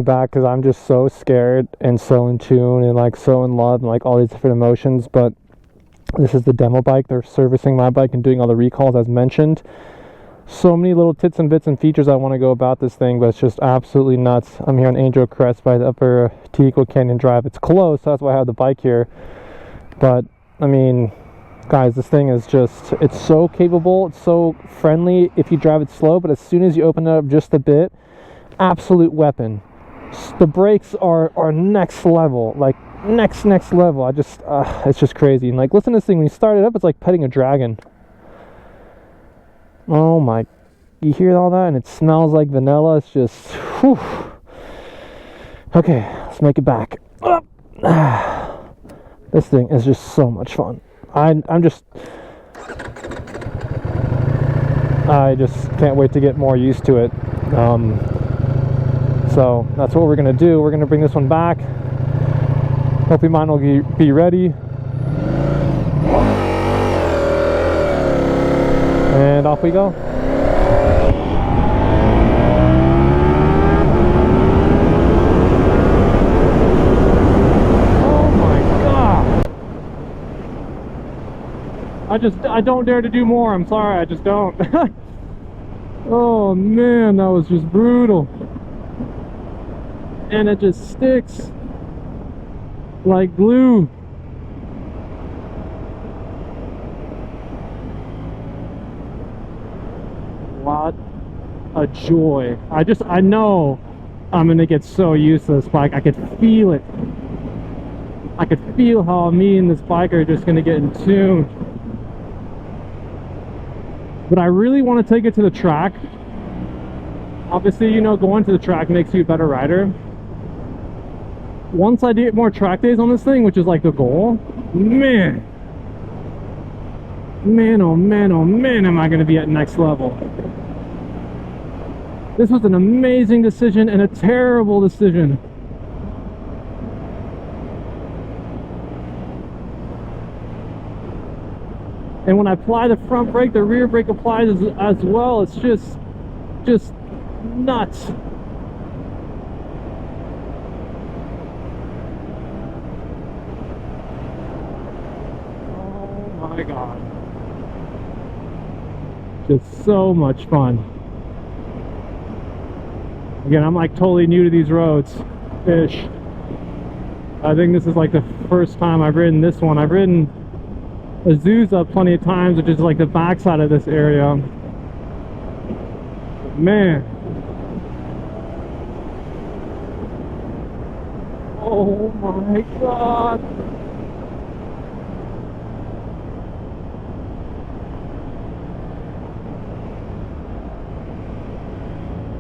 back because I'm just so scared and so in tune and like so in love and like all these different emotions. But this is the demo bike. They're servicing my bike and doing all the recalls as mentioned. So many little tits and bits and features I want to go about this thing, but it's just absolutely nuts. I'm here on Angel Crest by the upper Teagle Canyon Drive. It's close, so that's why I have the bike here. But I mean, guys, this thing is just, it's so capable, it's so friendly if you drive it slow, but as soon as you open it up just a bit, absolute weapon. The brakes are next level, like next level. I just it's just crazy. And like, listen to this thing, when you start it up, it's like petting a dragon. Oh my, you hear all that? And it smells like vanilla. It's just, whew. Okay, let's make it back. This thing is just so much fun. I just can't wait to get more used to it. So that's what we're gonna do. We're gonna bring this one back. Hopefully mine will be ready. And off we go. Oh my God. I don't dare to do more. I'm sorry, I just don't. Oh man, that was just brutal. And it just sticks like glue. What a joy. I know I'm gonna get so used to this bike. I could feel it. I could feel how me and this bike are just gonna get in tune. But I really want to take it to the track. Obviously, you know, going to the track makes you a better rider. Once I get more track days on this thing, which is like the goal, man, oh man, am I going to be at next level. This was an amazing decision and a terrible decision. And when I apply the front brake, the rear brake applies as well. It's just nuts. Oh my God. Just so much fun. Again, I'm like totally new to these roads-ish. I think this is like the first time I've ridden this one. I've ridden Azusa plenty of times, which is like the backside of this area. Man. Oh my God.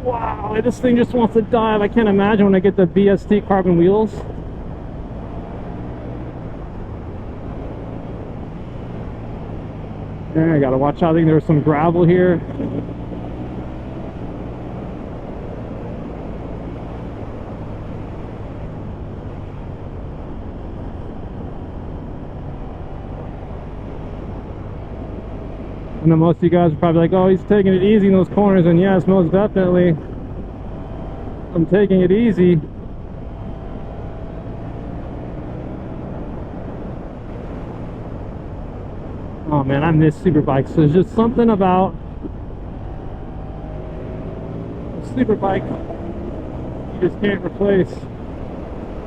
Wow, this thing just wants to dive. I can't imagine when I get the BST carbon wheels. Yeah, I gotta watch out. I think there's some gravel here. I know most of you guys are probably like, oh, he's taking it easy in those corners, and yes, most definitely I'm taking it easy. Oh man, I miss super bikes. There's just something about a super bike you just can't replace.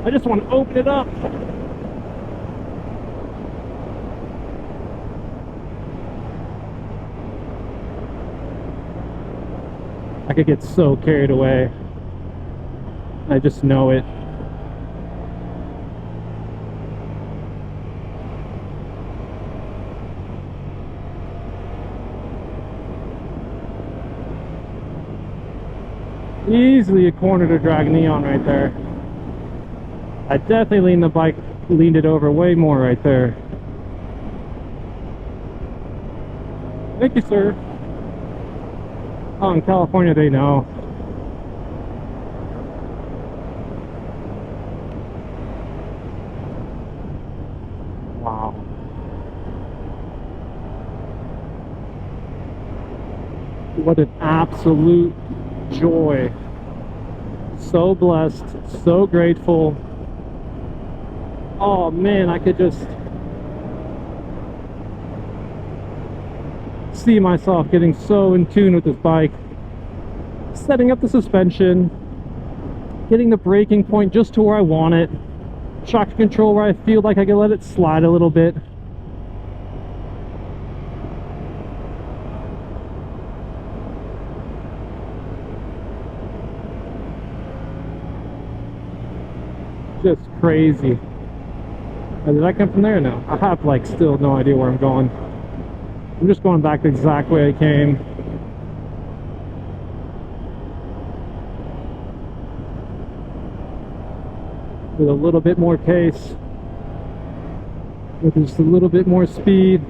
I just want to open it up. I could get so carried away. I just know it. Easily a corner to drag Neon right there. I definitely leaned it over way more right there. Thank you, sir. Oh, in California they know. Wow. What an absolute joy. So blessed, so grateful. Oh man, I could just see myself getting so in tune with this bike. Setting up the suspension, getting the braking point just to where I want it, traction control where I feel like I can let it slide a little bit. Just crazy. Did I come from there? No. I have like still no idea where I'm going. I'm just going back the exact way I came. With a little bit more pace. With just a little bit more speed.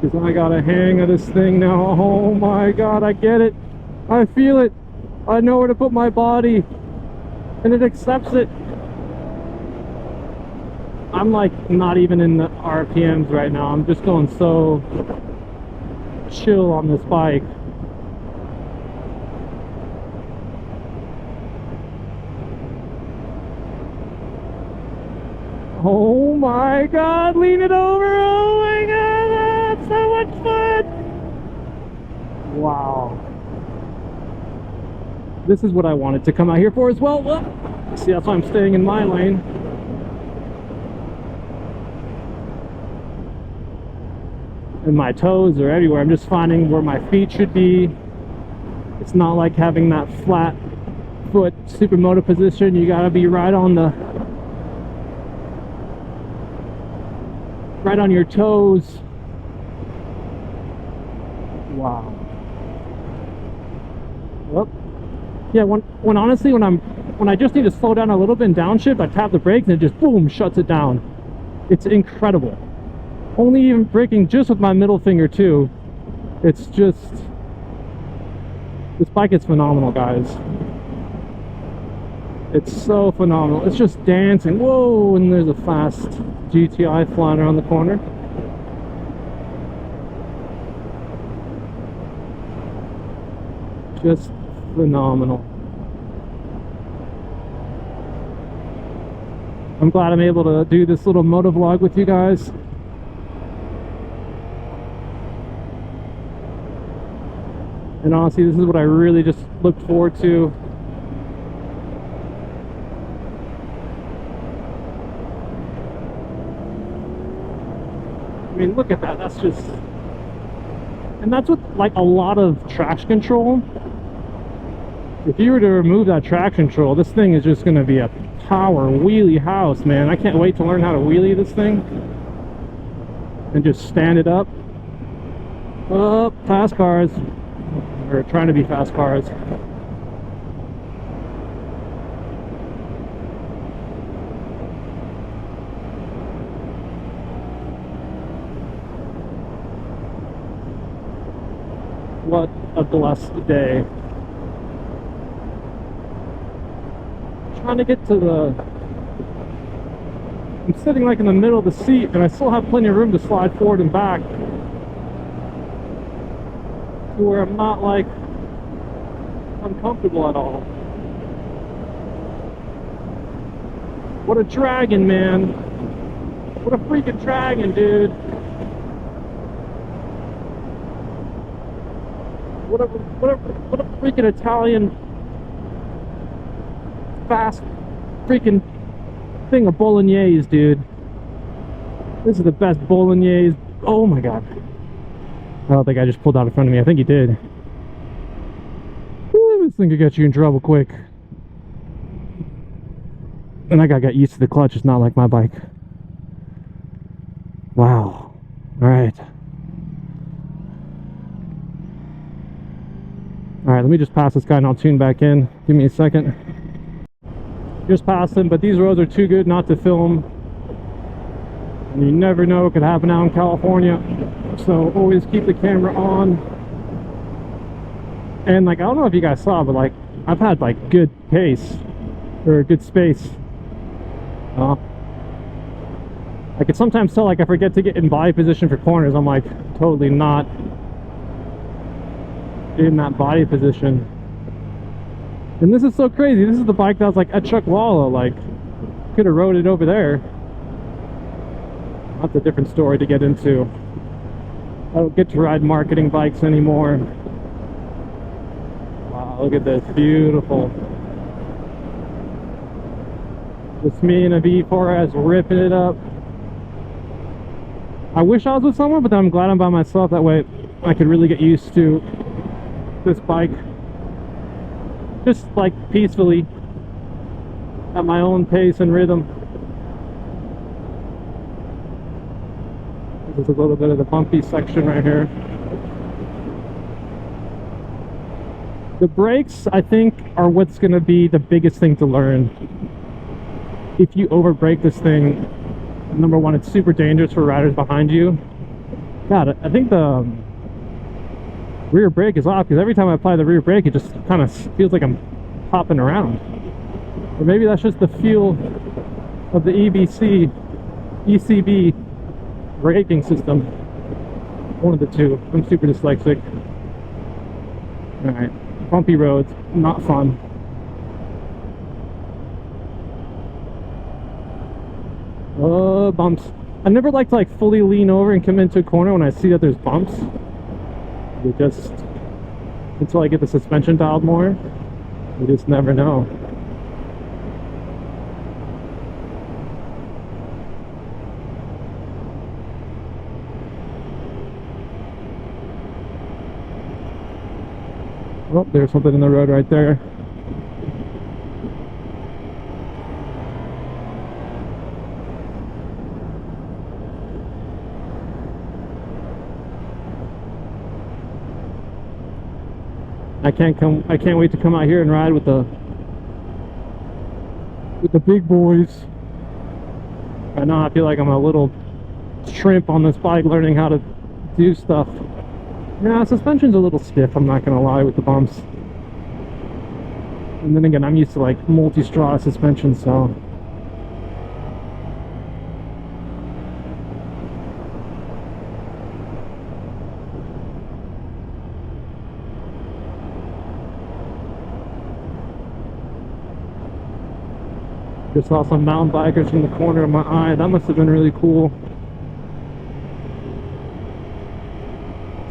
Because I got a hang of this thing now. Oh my god, I get it. I feel it. I know where to put my body. And it accepts it. I'm like not even in the RPMs right now. I'm just going so chill on this bike. Oh my god, lean it over. Oh my god, that's so much fun. Wow. This is what I wanted to come out here for as well. See, that's why I'm staying in my lane. And my toes are everywhere. I'm just finding where my feet should be. It's not like having that flat foot supermoto position. You gotta be right on your toes. Wow. Well, yeah, when honestly when I just need to slow down a little bit and downshift, I tap the brakes and it just boom shuts it down. It's incredible. Only even braking just with my middle finger too. It's just, this bike is phenomenal, guys. It's so phenomenal. It's just dancing. Whoa, and there's a fast GTI flying around the corner. Just phenomenal. I'm glad I'm able to do this little moto vlog with you guys. And honestly, this is what I really just looked forward to. I mean, look at that. That's just... And that's what, like, a lot of traction control. If you were to remove that traction control, this thing is just going to be a power wheelie house, man. I can't wait to learn how to wheelie this thing. And just stand it up. Oh, fast cars. Or trying to be fast cars. What a blessed day. Trying to get to the... I'm sitting like in the middle of the seat and I still have plenty of room to slide forward and back. To where I'm not like uncomfortable at all. What a dragon, man. What a freaking dragon, dude. What a freaking Italian fast freaking thing of bolognese, dude. This is the best bolognese. Oh my god. I don't think I just pulled out in front of me. I think he did. Woo, this thing could get you in trouble quick. And I gotta get used to the clutch. It's not like my bike. Wow. Alright. Alright, let me just pass this guy and I'll tune back in. Give me a second. Just passed him, but these roads are too good not to film. And you never know what could happen out in California. So always keep the camera on. And like, I don't know if you guys saw, but like, I've had like good pace. Or good space. I could sometimes tell like I forget to get in body position for corners. I'm like totally not in that body position. And this is so crazy. This is the bike that was like at Chuckwalla. Like, could have rode it over there. That's a different story to get into. I don't get to ride marketing bikes anymore. Wow, look at this. Beautiful. Just me and a V4S ripping it up. I wish I was with someone, but then I'm glad I'm by myself. That way I could really get used to this bike. Just like peacefully at my own pace and rhythm. There's a little bit of the bumpy section right here. The brakes, I think, are what's going to be the biggest thing to learn. If you over brake this thing, number one, it's super dangerous for riders behind you. God, I think the rear brake is off, because every time I apply the rear brake, it just kind of feels like I'm hopping around. Or maybe that's just the feel of the ECB braking system. One of the two. I'm super dyslexic. Alright, bumpy roads, not fun. Bumps. I never like to fully lean over and come into a corner when I see that there's bumps. You just, until I get the suspension dialed more, you just never know. Oh, there's something in the road right there. I can't wait to come out here and ride with the big boys. Right now I feel like I'm a little shrimp on this bike learning how to do stuff. Yeah, suspension's a little stiff, I'm not gonna lie, with the bumps. And then again, I'm used to like multi-straw suspension, so just saw some mountain bikers from the corner of my eye. That must have been really cool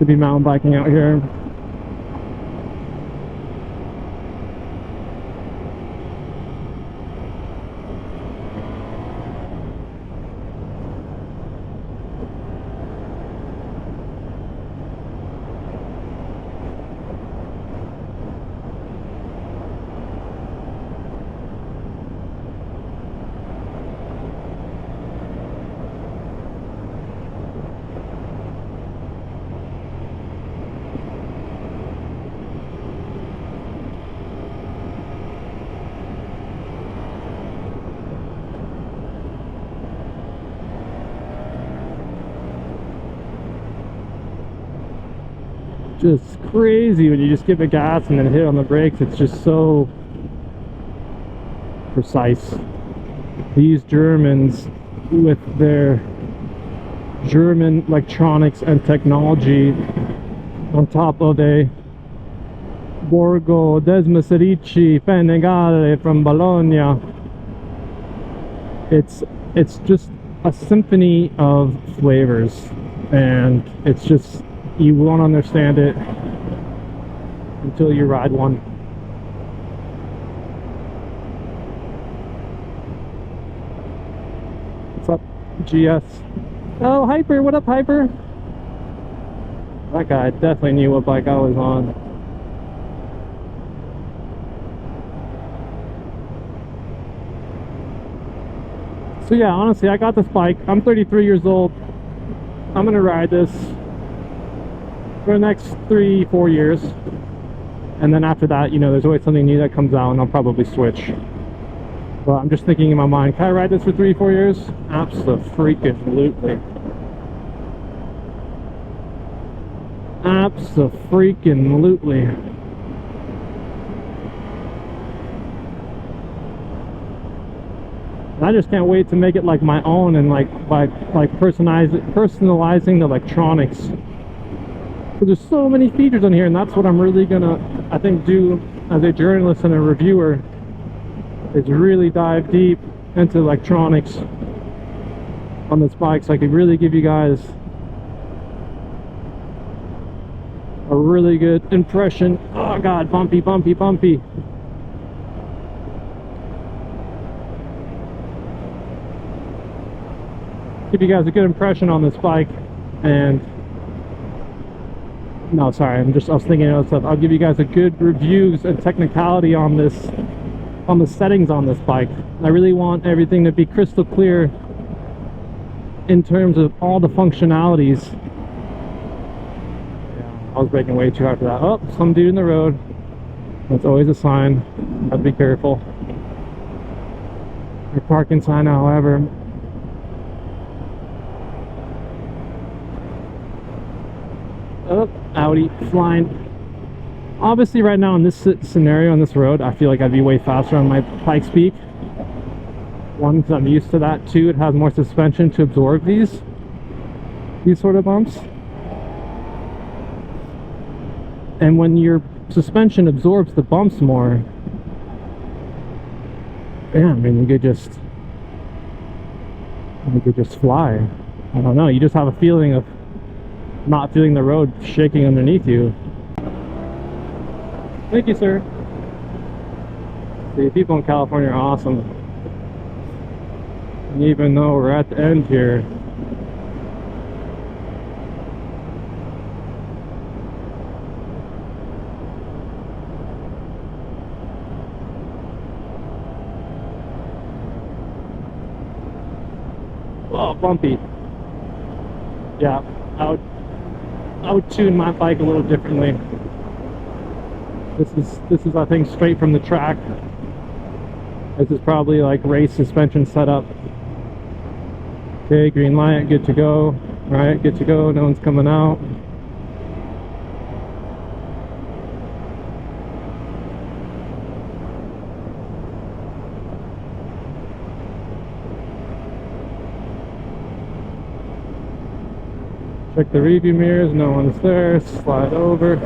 to be mountain biking out here. Just crazy when you just give it gas and then hit on the brakes. It's just so precise. These Germans, with their German electronics and technology, on top of a Borgo Desmaserici Panigale from Bologna, it's just a symphony of flavors, and it's just, you won't understand it until you ride one. What's up, GS? Oh, Hyper, what up, Hyper? That guy definitely knew what bike I was on. So yeah, honestly, I got this bike. I'm 33 years old. I'm gonna ride this for the next 3-4 years, and then after that, you know, there's always something new that comes out and I'll probably switch. But I'm just thinking in my mind, can I ride this for 3-4 years? Abso-freaking-lutely. Abso-freaking-lutely. I just can't wait to make it like my own, and like personalizing the electronics. There's so many features on here, and that's what I'm really gonna, I think, do as a journalist and a reviewer is really dive deep into electronics on this bike, so I could really give you guys a really good impression. Oh god, bumpy, bumpy, bumpy. Give you guys a good impression on this bike. And no, sorry, I was thinking of stuff. I'll give you guys a good reviews and technicality on this, on the settings on this bike. I really want everything to be crystal clear in terms of all the functionalities. Yeah, I was braking way too hard for that. Oh, some dude in the road. That's always a sign. Have to be careful. Your parking sign, however. Oh, Audi flying. Obviously right now in this scenario on this road, I feel like I'd be way faster on my Pikes Peak. One, because I'm used to that. Two, it has more suspension to absorb these sort of bumps. And when your suspension absorbs the bumps more, yeah, I mean, you could just fly. I don't know, you just have a feeling of not feeling the road shaking underneath you. Thank you, sir. See, people in California are awesome. And even though we're at the end here, oh, bumpy. Yeah, I would tune my bike a little differently. This is I think straight from the track. This is probably like race suspension setup. Okay, green light, good to go. Right, good to go, no one's coming out. Check the rearview mirrors, no one's there, slide over.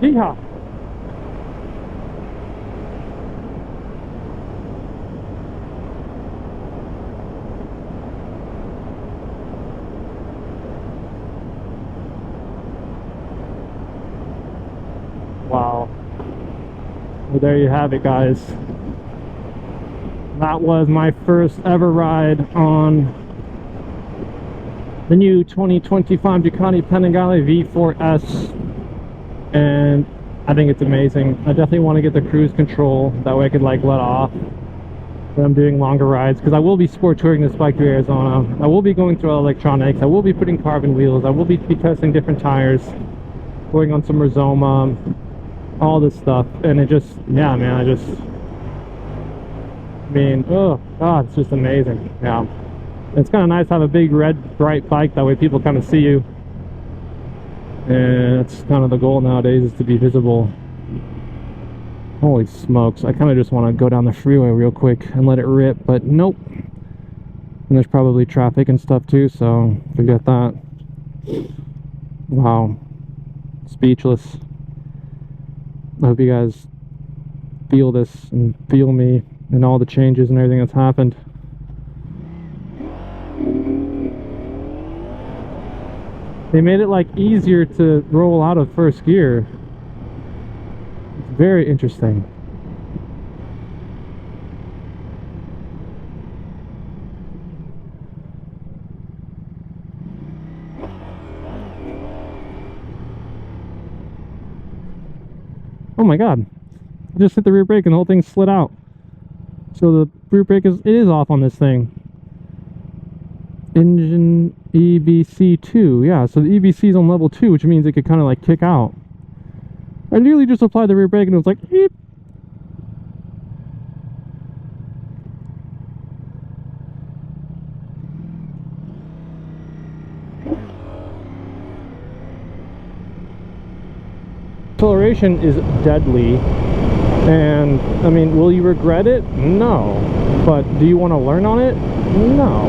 Yeehaw! Wow. Well, there you have it, guys. That was my first ever ride on the new 2025 Ducati Panigale V4S, and I think it's amazing. I definitely want to get the cruise control, that way I could like let off when I'm doing longer rides, because I will be sport touring this bike through Arizona. I will be going through electronics, I will be putting carbon wheels, I will be testing different tires, going on some Rizoma, all this stuff. And it just, yeah, man, I mean, oh god, it's just amazing. Yeah, it's kind of nice to have a big red bright bike, that way people kind of see you, and that's kind of the goal nowadays, is to be visible. Holy smokes, I kind of just want to go down the freeway real quick and let it rip, but nope. And there's probably traffic and stuff too, so forget that. Wow, speechless. I hope you guys feel this and feel me and all the changes and everything that's happened. They made it like easier to roll out of first gear. It's very interesting. Oh my god, I just hit the rear brake and the whole thing slid out. So the rear brake is off on this thing. Engine EBC2, yeah, so the EBC is on level 2, which means it could kind of like kick out. I nearly just applied the rear brake and it was like beep. Acceleration is deadly. And I mean, will you regret it? No. But do you want to learn on it? No.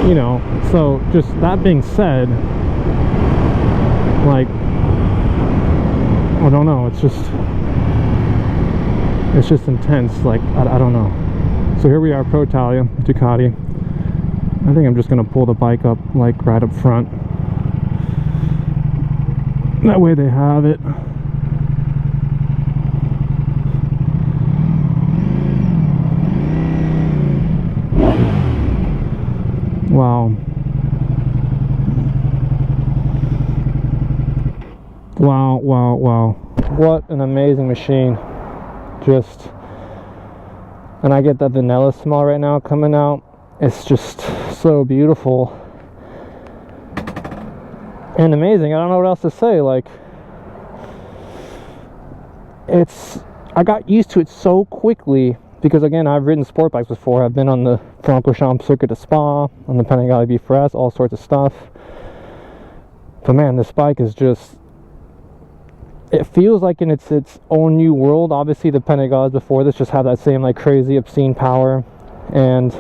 You know, so just that being said, like, I don't know, it's just intense. Like, I don't know. So here we are, Pro Italia, Ducati. I think I'm just gonna pull the bike up, like, right up front. That way they have it. Wow. Wow, wow, wow. What an amazing machine. Just, and I get that vanilla smell right now coming out. It's just so beautiful and amazing. I don't know what else to say. Like, I got used to it so quickly because, again, I've ridden sport bikes before. I've been on the Francorchamps Circuit de Spa, on the Panigale V4S, all sorts of stuff. But man, this bike is just, it feels like in its own new world. Obviously the Panigales before this just have that same like crazy obscene power, and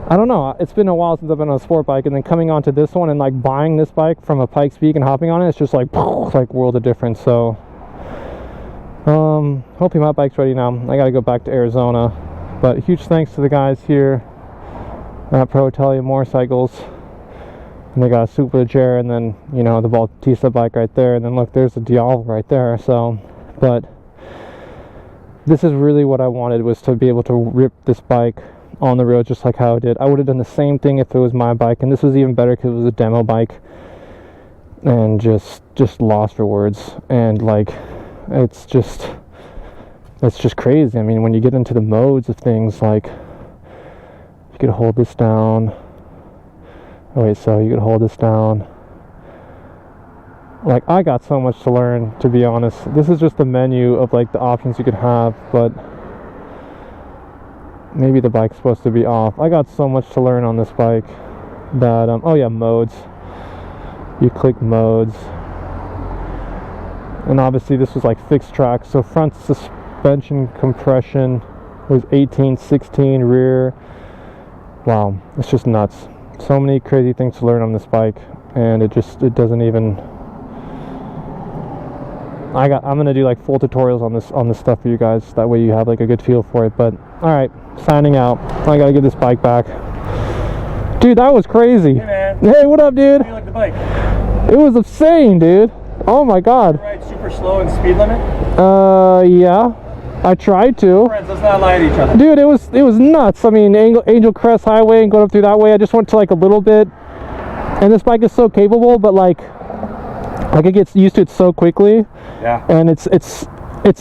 I don't know, it's been a while since I've been on a sport bike, and then coming onto this one and like buying this bike from a Pikes Peak and hopping on it, it's just like, it's like world of difference. So hopefully my bike's ready now. I gotta go back to Arizona, but huge thanks to the guys here at Pro Italia Motorcycles. And they got a Superleggera, and then, you know, the Bautista bike right there, and then look, there's the Diavolo right there. So, but this is really what I wanted, was to be able to rip this bike on the road just like how I did. I would have done the same thing if it was my bike, and this was even better because it was a demo bike, and just lost for words. And like, it's just crazy. I mean, when you get into the modes of things, like, you could hold this down. Oh wait, so you could hold this down. Like, I got so much to learn, to be honest. This is just the menu of like the options you could have, but maybe the bike's supposed to be off. I got so much to learn on this bike that oh yeah, modes. You click modes, and obviously this was like fixed track, so front suspension compression was 18, 16, rear. Wow, it's just nuts. So many crazy things to learn on this bike, and it doesn't even, I'm gonna do like full tutorials on this stuff for you guys, that way you have like a good feel for it. But all right, signing out. I gotta get this bike back. Dude, that was crazy. Hey man. Hey, what up, dude? How do you like the bike? It was insane, dude. Oh my god. Did you ride super slow and speed limit? Yeah, I tried to. Friends, let's not lie to each other. Dude, it was nuts. I mean, Angel Crest Highway and going up through that way, I just went to like a little bit, and this bike is so capable, but like it gets used to it so quickly. Yeah. And it's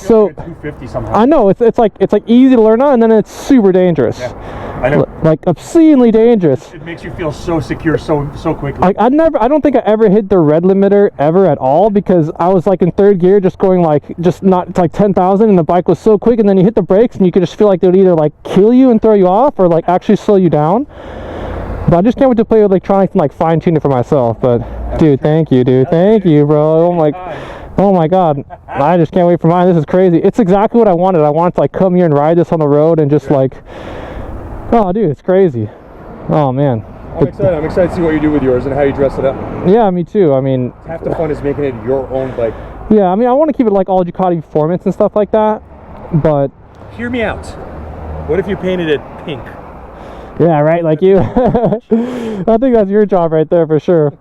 so 250 somehow. I know, it's like easy to learn on, and then it's super dangerous. Yeah. I know. Like obscenely dangerous. It makes you feel so secure so quickly. Like I don't think I ever hit the red limiter ever at all, because I was like in third gear, just going like, just not, it's like 10,000, and the bike was so quick, and then you hit the brakes and you could just feel like they would either like kill you and throw you off, or like actually slow you down. But I just can't wait to play with electronics and like fine tune it for myself. But dude, thank you, dude. Thank you, bro. Oh my god, I just can't wait for mine. This is crazy. It's exactly what I wanted. I wanted to like come here and ride this on the road and just like, oh dude, it's crazy. Oh man, I'm excited to see what you do with yours and how you dress it up. Yeah, me too. I mean, half the fun is making it your own bike. Yeah, I mean, I want to keep it like all Ducati performance and stuff like that, but hear me out. What if you painted it pink? Yeah, right, like you. I think that's your job right there for sure.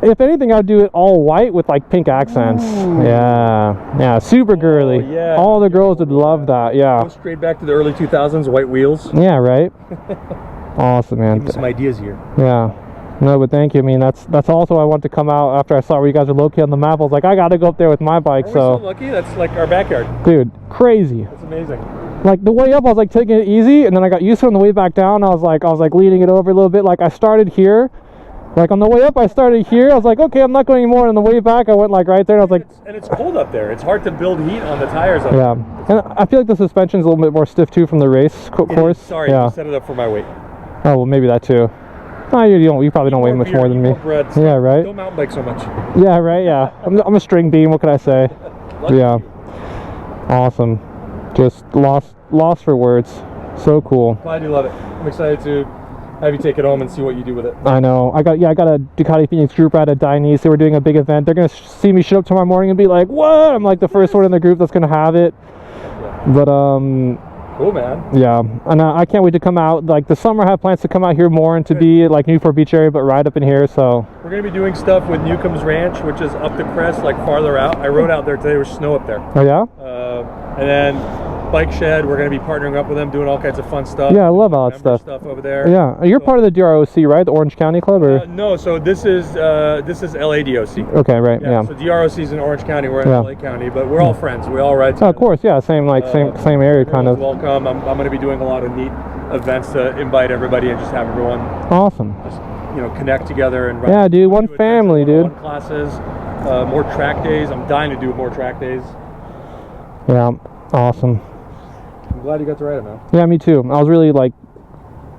If anything, I'd do it all white with like pink accents. Ooh. Yeah, super girly. Yeah, all the girls would love that. Yeah. Go straight back to the early 2000s, white wheels. Yeah, right. Awesome, man. Give me some ideas here. Yeah. No, but thank you. I mean, that's also why I wanted to come out after I saw where you guys are located on the map. I was like, I got to go up there with my bike. We're so lucky. That's like our backyard. Dude, crazy. That's amazing. Like the way up, I was like taking it easy, and then I got used to it on the way back down. I was like leaning it over a little bit. Like I started here. Like on the way up, I started here. I was like, okay, I'm not going anymore. And on the way back, I went like right there. And I was like, and it's cold up there. It's hard to build heat on the tires up there. And I feel like the suspension's a little bit more stiff too from the race course. Sorry, you set it up for my weight. Oh well, maybe that too. No, you probably don't weigh much more than me. Yeah, right. Don't mountain bike so much. Yeah, right. Yeah, I'm a string bean. What can I say? Lucky Yeah. you. Awesome. Just lost for words. So cool. Glad you love it. I'm excited to have you take it home and see what you do with it. I know. I got a Ducati Phoenix group ride at Dainese. They were doing a big event. They're gonna see me show up tomorrow morning and be like, "What?" I'm like the first one in the group that's gonna have it. But Cool, man. yeah, and I can't wait to come out. Like the summer, I have plans to come out here more and to be like Newport Beach area, but ride up in here. So We're gonna be doing stuff with Newcomb's Ranch, which is up the crest, like farther out. I rode out there today. There was snow up there. oh yeah, And then Bike Shed, we're going to be partnering up with them, doing all kinds of fun stuff. yeah, I love all that Member stuff. over there. Yeah, you're part of the DROC, right? The Orange County Club, or No, so this is LADOC. okay, right? Yeah. So DROC is in Orange County, we're in Yeah. LA County, but we're all friends. We all ride Oh, together. of course, yeah, same same area, kind of. Welcome. I'm going to be doing a lot of neat events to invite everybody and just have everyone Awesome. just connect together and ride. Yeah, dude, one Do family, dude. one classes, more track days. I'm dying to do more track days. Yeah, awesome. I'm glad you got to ride it, man. Yeah, me too. I was really like,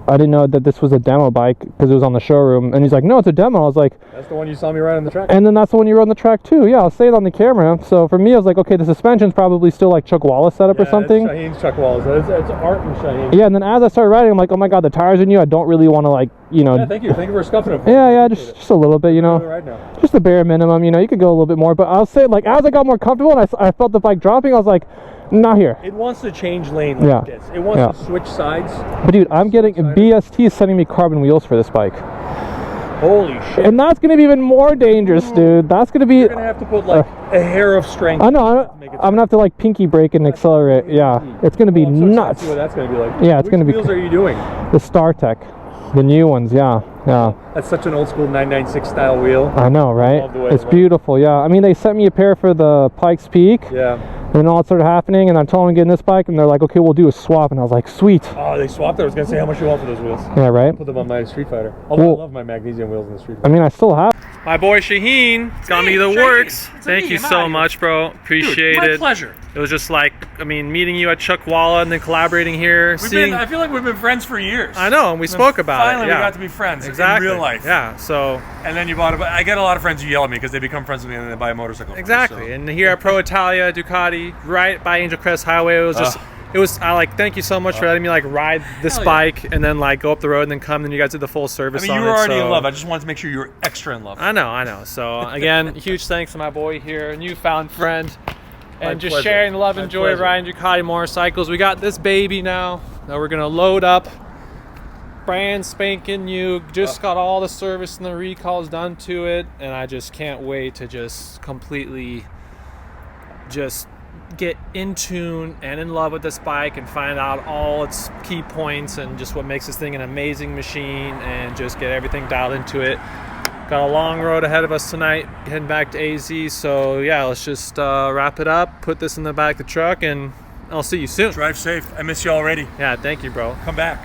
I didn't know that this was a demo bike because it was on the showroom. And he's like, no, it's a demo. I was like, That's the one you saw me ride on the track. and then that's the one you rode on the track too. Yeah, I'll say it on the camera. So for me, I was like, okay, the suspension's probably still like Chuck Wallace setup or something. It's Shaheen's Chuck Wallace. It's art and Shaheen. Yeah, and then as I started riding, I'm like, oh my god, the tires are new. I don't really want to like, Yeah, thank you for scuffing it. yeah, just a little bit, Right now. just the bare minimum. You could go a little bit more. But I'll say, like, as I got more comfortable and I felt the bike dropping, I was like, not here. It wants to change lane like this. It wants to switch sides. But dude, I'm getting BST is sending me carbon wheels for this bike. Holy shit. And that's gonna be even more dangerous, dude. That's gonna be. You're gonna have to put like a hair of strength. I know. I'm gonna have to like pinky brake and accelerate. Yeah, it's gonna be I'm so excited to nuts. see what that's gonna be like. Yeah, it's gonna be. Which wheels are you doing? The StarTech, the new ones. Yeah. That's such an old school 996 style wheel. I know, right? Love the way It's it looks. beautiful. Yeah. I mean, they sent me a pair for the Pikes Peak. Yeah. And all that started happening, and I told them to get in this bike, and they're like, okay, we'll do a swap. And I was like, sweet. Oh, they swapped it. I was gonna say how much you want for those wheels. Yeah, right? Put them on my Street Fighter. Although Well, I love my magnesium wheels in the Street I Fighter. mean, I still have. My boy Shaheen got me the Shaheen, works. it's Thank me, you I'm so outta here. much, bro. Appreciate Dude, my it. pleasure. It was just like, I mean, meeting you at Chuck Walla and then collaborating here, seeing. I feel like we've been friends for years. I know, and we spoke about Finally, it. Yeah, we got to be friends exactly. in real life. Yeah, so And then you bought a. I get a lot of friends who yell at me because they become friends with me and then they buy a motorcycle. exactly. From me, And here at Pro Italia, Ducati, right by Angel Crest Highway, it was just. It was. I like. Thank you so much for letting me like ride this Hell yeah. bike and then like go up the road and then come. And you guys did the full service. I mean, you on were it, already so. in love. I just wanted to make sure you were extra in love. I know. So again, huge thanks to my boy here, newfound friend, and My just pleasure. sharing the love My and joy of pleasure. riding Ducati motorcycles. We got this baby now that we're gonna load up, brand spanking new. Just got all the service and the recalls done to it, and I just can't wait to just completely just get in tune and in love with this bike and find out all its key points and just what makes this thing an amazing machine and just get everything dialed into it. Got a long road ahead of us tonight, heading back to AZ. So yeah, let's just wrap it up, put this in the back of the truck, and I'll see you soon. Drive safe. I miss you already. Yeah, thank you, bro. Come back.